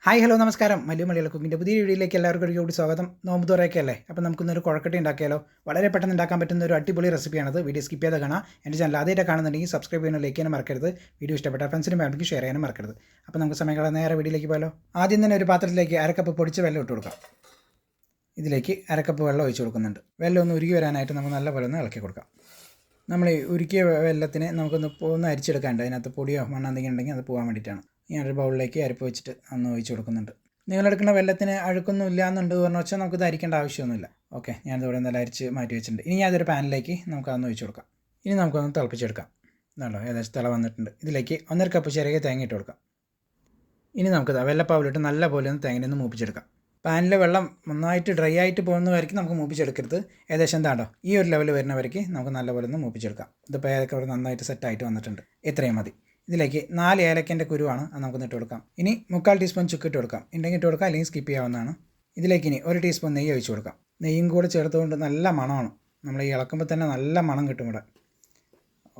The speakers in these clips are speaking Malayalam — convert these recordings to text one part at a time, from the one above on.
ഹായ് ഹലോ നമസ്കാരം. മലയാളി കുക്കിൻ്റെ പുതിയ വീഡിയോയിലേക്ക് എല്ലാവർക്കും കൂടി സ്വാഗതം. നോമ്പ് തുറയൊക്കെ അല്ലേ, അപ്പോൾ നമുക്കൊന്നൊരു കുഴക്കട്ട ഉണ്ടാക്കിയാലോ. വളരെ പെട്ടെന്ന് ഉണ്ടാക്കാൻ പറ്റുന്ന ഒരു അടിപൊളി റെസിപ്പിയാണത്. വീഡിയോ സ്കിപ്പ് ചെയ്ത് കാണാം. എൻ്റെ ചാനൽ ആദ്യമായിട്ട് കാണുന്നുണ്ടെങ്കിൽ സബ്സ്ക്രൈബ് ചെയ്യാനും ലൈക്ക് ചെയ്യാനും മറക്കരുത്. വീഡിയോ ഇഷ്ടപ്പെട്ട ഫ്രണ്ട്സിനും ഫാമിലിക്ക് ഷെയർ ചെയ്യാനും മറക്കരുത്. അപ്പോൾ നമുക്ക് സമയങ്ങളെ നേരെ വീഡിയോയിലേക്ക് പോയാലോ. ആദ്യം തന്നെ ഒരു പാത്രത്തിലേക്ക് അരക്കപ്പ് പൊടിച്ച വെള്ളം ഇട്ട് കൊടുക്കാം. ഇതിലേക്ക് അരക്കപ്പ് വെള്ളം ഒഴിച്ച് കൊടുക്കുന്നുണ്ട്. വെള്ളം ഒന്ന് ഉരുകി വരാനായിട്ട് നമുക്ക് നല്ലപോലെ ഒന്ന് ഇളക്കി കൊടുക്കാം. നമ്മൾ ഉരുക്കിയ വെള്ളത്തിനെ നമുക്കൊന്ന് അരിച്ചെടുക്കാനുണ്ട്. അതിനകത്ത് പൊടിയോ മണ്ണോ എന്തെങ്കിലും ഉണ്ടെങ്കിൽ അത് പോകാൻ വേണ്ടിയിട്ടാണ്. ഞാനൊരു ബൗളിലേക്ക് അരിപ്പ് വെച്ചിട്ട് ഒന്ന് ഒഴിച്ച് കൊടുക്കുന്നുണ്ട്. നിങ്ങളെടുക്കുന്ന വെള്ളത്തിന് അഴുക്കൊന്നും ഇല്ല എന്നുണ്ട് പറഞ്ഞു വെച്ചാൽ നമുക്കിത് അരിക്കേണ്ട ആവശ്യമൊന്നുമില്ല. ഓക്കെ, ഞാനിതിവിടെ നല്ല അരിച്ച് മാറ്റി വെച്ചിട്ടുണ്ട്. ഇനി ഞാനതൊരു പാനിലേക്ക് നമുക്കതൊന്ന് ഒഴിച്ച് കൊടുക്കാം. ഇനി നമുക്കൊന്ന് തിളപ്പിച്ചെടുക്കാം. ഇതുണ്ടോ, ഏകദേശം തിള വന്നിട്ടുണ്ട്. ഇതിലേക്ക് 1.5 കപ്പ് ചെറിയ തേങ്ങ ഇട്ട് കൊടുക്കാം. ഇനി നമുക്കിത് വെള്ളപ്പാവിലിട്ട് നല്ല പോലെ ഒന്ന് തേങ്ങയൊന്ന് മൂപ്പിച്ചെടുക്കാം. പാനിലെ വെള്ളം നന്നായിട്ട് ഡ്രൈ ആയിട്ട് പോകുന്ന വരയ്ക്ക് നമുക്ക് മൂപ്പിച്ചെടുക്കരുത്. ഏകദേശം എന്താണോ ഈ ഒരു ലെവൽ വരുന്ന വരയ്ക്ക് നമുക്ക് നല്ലപോലെ ഒന്ന് മൂപ്പിച്ചെടുക്കാം. ഇതിപ്പോൾ ഏതൊക്കെ അവിടെ നന്നായിട്ട് സെറ്റായിട്ട് വന്നിട്ടുണ്ട്. ഇത്രയും മതി. ഇതിലേക്ക് 4 ഏലക്കൻ്റെ കുരുവാണ്, അത് നമുക്കൊന്ന് ഇട്ട് കൊടുക്കാം. ഇനി 3/4 ടീസ്പൂൺ ചുക്ക് ഇട്ട് കൊടുക്കാം. ഉണ്ടെങ്കിൽ ഇട്ട് കൊടുക്കാം, അല്ലെങ്കിൽ സ്കിപ്പ് ചെയ്യാവുന്നതാണ്. ഇതിലേക്ക് ഇനി 1 ടീസ്പൂൺ നെയ്യ് ഒഴിച്ച് കൊടുക്കാം. നെയ്യും കൂടെ ചേർത്തുകൊണ്ട് നല്ല മണമാണ്. നമ്മൾ ഈ ഇളക്കുമ്പോൾ തന്നെ നല്ല മണം കിട്ടും ഇവിടെ.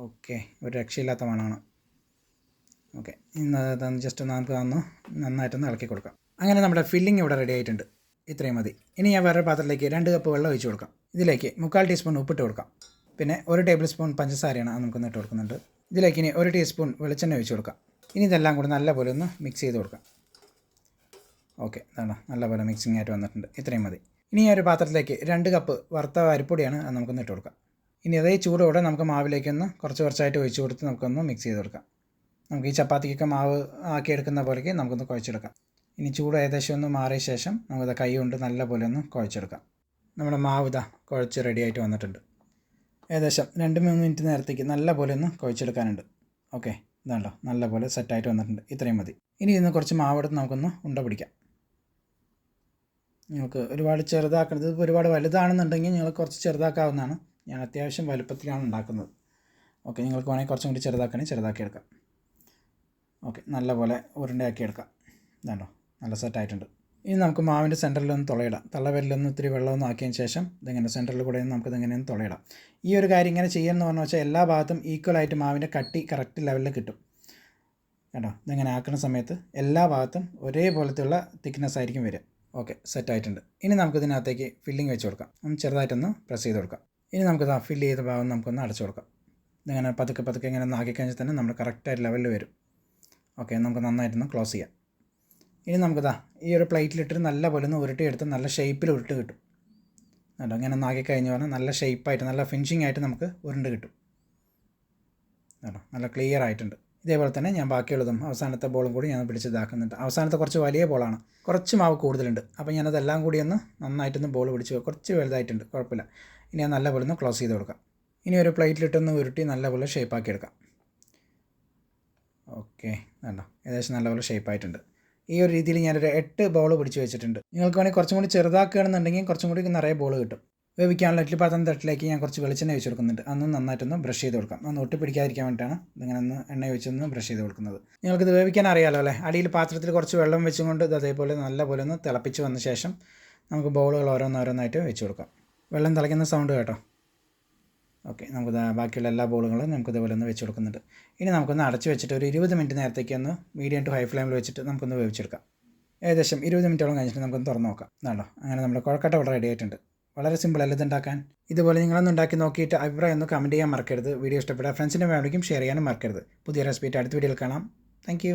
ഓക്കെ, ഒരു രക്ഷയില്ലാത്ത മണമാണ്. ഓക്കെ, ഇന്ന് ജസ്റ്റ് നമുക്ക് നന്നായിട്ടൊന്ന് ഇളക്കി കൊടുക്കാം. അങ്ങനെ നമ്മുടെ ഫില്ലിംഗ് ഇവിടെ റെഡി ആയിട്ടുണ്ട്. ഇത്രയും മതി. ഇനി ഞാൻ വേറെ പാത്രത്തിലേക്ക് 2 കപ്പ് വെള്ളം ഒഴിച്ച് കൊടുക്കാം. ഇതിലേക്ക് 3/4 ടീസ്പൂൺ ഉപ്പിട്ട് കൊടുക്കാം. പിന്നെ 1 ടേബിൾ സ്പൂൺ പഞ്ചസാരയാണ്, അത് നമുക്കൊന്ന് ഇട്ട് കൊടുക്കുന്നുണ്ട്. ഇതിലേക്ക് ഇനി 1 ടീസ്പൂൺ വെളിച്ചെണ്ണ ഒഴിച്ച് കൊടുക്കാം. ഇനി ഇതെല്ലാം കൂടി നല്ലപോലെ ഒന്ന് മിക്സ് ചെയ്ത് കൊടുക്കാം. ഓക്കെ, ഇതാണ് നല്ലപോലെ മിക്സിംഗ് ആയിട്ട് വന്നിട്ടുണ്ട്. ഇത്രയും മതി. ഇനി ഈ ഒരു പാത്രത്തിലേക്ക് 2 കപ്പ് വറുത്ത അരിപ്പൊടിയാണ്, അത് നമുക്കൊന്ന് ഇട്ട് കൊടുക്കാം. ഇനി അതേ ചൂടോടെ നമുക്ക് മാവിലേക്കൊന്ന് കുറച്ചായിട്ട് ഒഴിച്ച് കൊടുത്ത് നമുക്കൊന്ന് മിക്സ് ചെയ്ത് കൊടുക്കാം. നമുക്ക് ഈ ചപ്പാത്തിക്കൊക്കെ മാവ് ആക്കിയെടുക്കുന്ന പോലെയൊക്കെ നമുക്കൊന്ന് കുഴച്ചെടുക്കാം. ഇനി ചൂട് ഏകദേശം ഒന്ന് മാറിയ ശേഷം നമുക്കത് കൈ കൊണ്ട് നല്ലപോലെ ഒന്ന് കുഴച്ചെടുക്കാം. നമ്മുടെ മാവ് കുഴച്ച് റെഡി ആയിട്ട് വന്നിട്ടുണ്ട്. ഏകദേശം 2-3 മിനിറ്റ് നേരത്തേക്ക് നല്ലപോലെ ഒന്ന് കുഴച്ചെടുക്കാനുണ്ട്. ഓക്കെ, ഇതാണല്ലോ നല്ലപോലെ സെറ്റായിട്ട് വന്നിട്ടുണ്ട്. ഇത്രയും മതി. ഇനി ഇന്ന് കുറച്ച് മാവെടുത്ത് നമുക്കൊന്ന് ഉണ്ട പിടിക്കാം. നിങ്ങൾക്ക് ഒരുപാട് ചെറുതാക്കുന്നത്, ഇപ്പോൾ ഒരുപാട് വലുതാണെന്നുണ്ടെങ്കിൽ നിങ്ങൾ കുറച്ച് ചെറുതാക്കാവുന്നതാണ്. ഞാൻ അത്യാവശ്യം വലുപ്പത്തിലാണ് ഉണ്ടാക്കുന്നത്. ഓക്കെ, നിങ്ങൾക്ക് വേണമെങ്കിൽ കുറച്ചും കൂടി ചെറുതാക്കണമെങ്കിൽ ചെറുതാക്കിയെടുക്കാം. ഓക്കെ, നല്ലപോലെ ഉരുണ്ടയാക്കി എടുക്കാം. ഇതാണോ നല്ല സെറ്റായിട്ടുണ്ട്. ഇനി നമുക്ക് മാവിൻ്റെ സെൻറ്ററിലൊന്ന് തുളയിടാം. തള്ളവിരലൊന്ന് ഇത്തിരി വെള്ളമൊന്നും ആക്കിയതിന് ശേഷം ഇതിങ്ങനെ സെൻറ്ററിൽ കൂടെ നമുക്കിതിങ്ങനെയൊന്ന് തുളയിടാം. ഈ ഒരു കാര്യം ഇങ്ങനെ ചെയ്യുമെന്ന് പറഞ്ഞു വെച്ചാൽ എല്ലാ ഭാഗത്തും ഈക്വലായിട്ട് മാവിൻ്റെ കട്ടി കറക്റ്റ് ലെവലിൽ കിട്ടും കേട്ടോ. ഇതിങ്ങനെ ആക്കുന്ന സമയത്ത് എല്ലാ ഭാഗത്തും ഒരേപോലത്തെയുള്ള തിക്നെസ് ആയിരിക്കും വരിക. ഓക്കെ, സെറ്റായിട്ടുണ്ട്. ഇനി നമുക്കിതിനകത്തേക്ക് ഫില്ലിംഗ് വെച്ച് കൊടുക്കാം. ഒന്ന് ചെറുതായിട്ടൊന്ന് പ്രസ് ചെയ്ത് കൊടുക്കാം. ഇനി നമുക്ക് ഫില്ല് ചെയ്ത ഭാഗം നമുക്കൊന്ന് അടച്ചു കൊടുക്കാം. ഇതിങ്ങനെ പതുക്കെ ഇങ്ങനെ ഒന്ന് ആക്കിക്കഴിഞ്ഞാൽ തന്നെ നമ്മൾ കറക്റ്റായിട്ട് ലെവലിൽ വരും. ഓക്കെ, നമുക്ക് നന്നായിട്ടൊന്ന് ക്ലോസ് ചെയ്യാം. ഇനി നമുക്കിതാ ഈ ഒരു പ്ലേറ്റിലിട്ട് നല്ല പോലെ ഒന്ന് ഉരുട്ടിയെടുത്ത് നല്ല ഷേപ്പിൽ ഉരുട്ട് കിട്ടും കേട്ടോ. ഇങ്ങനെ നാക്കി കഴിഞ്ഞ് പറഞ്ഞാൽ നല്ല ഷേപ്പായിട്ട് നല്ല ഫിനിഷിംഗ് ആയിട്ട് നമുക്ക് ഉരുണ്ട് കിട്ടും കേട്ടോ. നല്ല ക്ലിയർ ആയിട്ടുണ്ട്. ഇതേപോലെ തന്നെ ഞാൻ ബാക്കിയുള്ളതും അവസാനത്തെ ബോളും കൂടി ഞാൻ പിടിച്ചിതാക്കുന്നുണ്ട്. അവസാനത്തെ കുറച്ച് വലിയ ബോളാണ്, കുറച്ച് മാവ് കൂടുതലുണ്ട്. അപ്പോൾ ഞാനതെല്ലാം കൂടി ഒന്ന് നന്നായിട്ടൊന്ന് ബോൾ പിടിച്ച് കുറച്ച് വലുതായിട്ടുണ്ട്, കുഴപ്പമില്ല. ഇനി ഞാൻ നല്ലപോലെ ഒന്ന് ക്ലോസ് ചെയ്ത് കൊടുക്കാം. ഇനി ഒരു പ്ലേറ്റിലിട്ടൊന്ന് ഉരുട്ടി നല്ലപോലെ ഷേപ്പാക്കി എടുക്കാം. ഓക്കെ, വേണ്ട ഏകദേശം നല്ലപോലെ ഷേപ്പായിട്ടുണ്ട്. ഈ ഒരു രീതിയിൽ ഞാനൊരു 8 ബോൾ പിടിച്ച് വെച്ചിട്ടുണ്ട്. നിങ്ങൾക്ക് വേണമെങ്കിൽ കുറച്ചും കൂടി ചെറുതാക്കുകയാണെന്നുണ്ടെങ്കിൽ കുറച്ചും കൂടി നിറയെ ബോൾ കിട്ടും. വേവിക്കാനുള്ള ഇഡ്ഡലി പാത്രം തട്ടിലേക്ക് ഞാൻ കുറച്ച് വെളിച്ചെണ്ണ ഒഴിച്ച് കൊടുക്കുന്നുണ്ട്. അന്ന് നന്നായിട്ടൊന്ന് ബ്രഷ് ചെയ്ത് കൊടുക്കാം. ഒന്ന് ഒട്ടി പിടിക്കാതിരിക്കാൻ വേണ്ടിയിട്ടാണ് ഇതിങ്ങനെ ഒന്ന് എണ്ണ ഒഴിച്ചൊന്ന് ബ്രഷ് ചെയ്ത് കൊടുക്കുന്നത്. നിങ്ങൾക്കിത് വേവിക്കാൻ അറിയാമല്ലോ അല്ലേ. അടിയിൽ പാത്രത്തിൽ കുറച്ച് വെള്ളം വെച്ചുകൊണ്ട് ഇത് അതേപോലെ നല്ലപോലെ ഒന്ന് തിളപ്പിച്ച് വന്ന ശേഷം നമുക്ക് ബോളുകൾ ഓരോന്നോരോന്നായിട്ട് വെച്ച് കൊടുക്കാം. വെള്ളം തിളയ്ക്കുന്ന സൗണ്ട് കേട്ടോ. ഓക്കെ, നമുക്ക് ബാക്കിയുള്ള എല്ലാ ബോളുകളും നമുക്ക് ഇതേപോലെ ഒന്ന് വെച്ച് കൊടുക്കുന്നുണ്ട്. ഇനി നമുക്കൊന്ന് അടച്ച് വെച്ചിട്ട് ഒരു 20 മിനിറ്റ് നേരത്തേക്ക് ഒന്ന് മീഡിയം ടു ഹൈ ഫ്ലെയിമിൽ വെച്ചിട്ട് നമുക്കൊന്ന് വേവിച്ചെടുക്കാം. ഏകദേശം 20 മിനിറ്റോളം കഴിഞ്ഞിട്ട് നമുക്കൊന്ന് തുറന്ന് നോക്കാം. എന്നാണോ, അങ്ങനെ നമ്മുടെ കുഴക്കട്ട ഇവിടെ റെഡി ആയിട്ടുണ്ട്. വളരെ സിമ്പിളല്ല ഇതുണ്ടാക്കാൻ. ഇതുപോലെ നിങ്ങളൊന്ന് ഉണ്ടാക്കി നോക്കിയിട്ട് അഭിപ്രായം ഒന്ന് കമൻറ്റ് ചെയ്യാൻ മറക്കരുത്. വീഡിയോ ഇഷ്ടപ്പെട്ട ഫ്രണ്ട്സിൻ്റെ ഫാമിലിക്കും ഷെയർ ചെയ്യാനും മറക്കരുത്. പുതിയ റെസിപ്പി അടുത്ത വീഡിയോയിൽ കാണാം. താങ്ക്